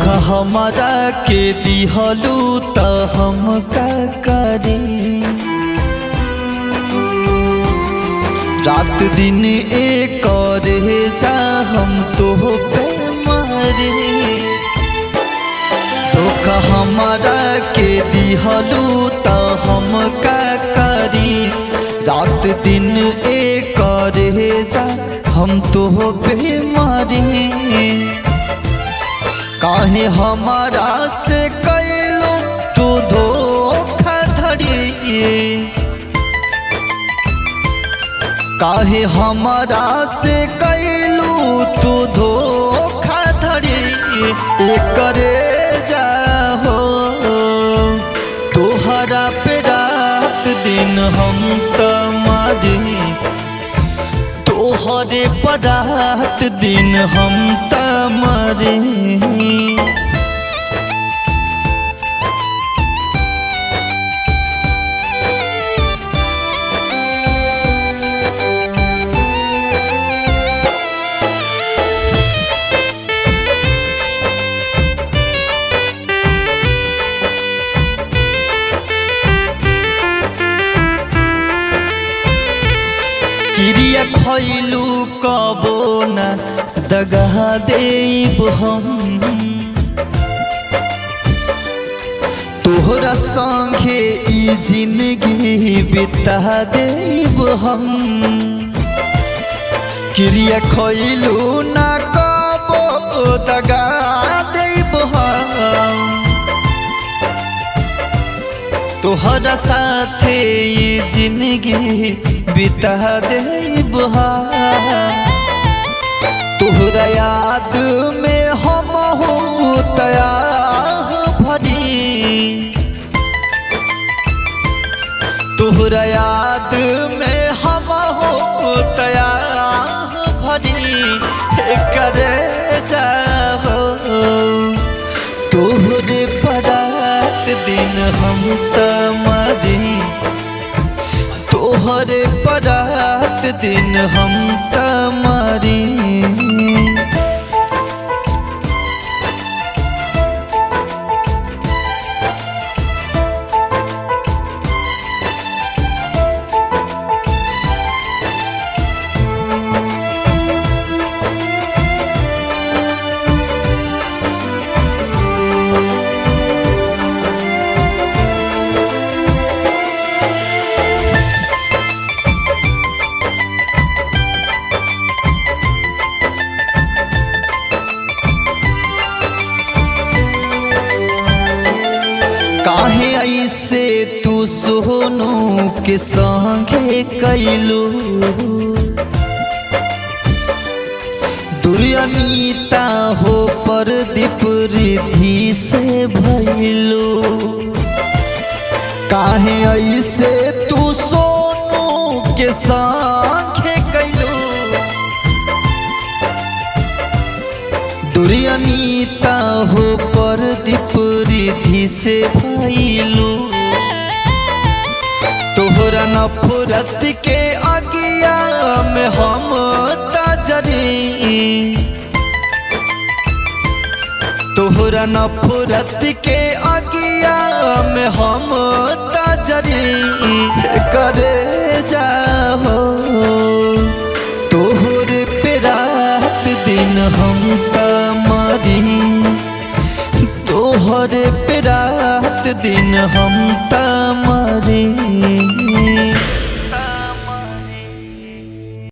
धोखा हमारा के दिहलू त हम का करी। रात दिन एक रे जा हम तो पे मारे। धोखा हमारा के दिहलू त हम का करी। रात दिन एक रे जा हम तो पे मारे। काहे हमारा से कैलू तू धोखा धड़ी। काहे हमारा से कैलू तू धोखा धड़ी। करे जाहो तोहरा पे रात दिन हम तमारी। तोहरे पर रात दिन हम तमारी। क्रिया खैलू कबो न दगा देब हम। तोहरा संगे ई जिंदगी बिता देब हम। क्रिया खैलू न कबो दगा देब हम। तोहरा साथे ये जिंदगी बिता देब। तोहरा याद में हम तया भरी। तोहरा याद में हम तया भरी। करे जाओ तोहरे पर रात दिन हम तमारी। तोहरे पर रात दिन हम तमारी। काहे ऐसे तू सोनू के संगे कैलू। दुर्यनीता हो प्रदीप रिद्धि से भैलू। काहे ऐसे तू सोनू के संगे कैलू। दुर्यनीता हो प्रदीप रिद्धि से भैलू। तोहरा नफरत के आगिया में हम तजरी। तोहरा नफरत के आगिया में हम तजरी। करे जाओ तोहरे पे रात दिन हम तमारी। तोहरे पे रात दिन हम तमारी।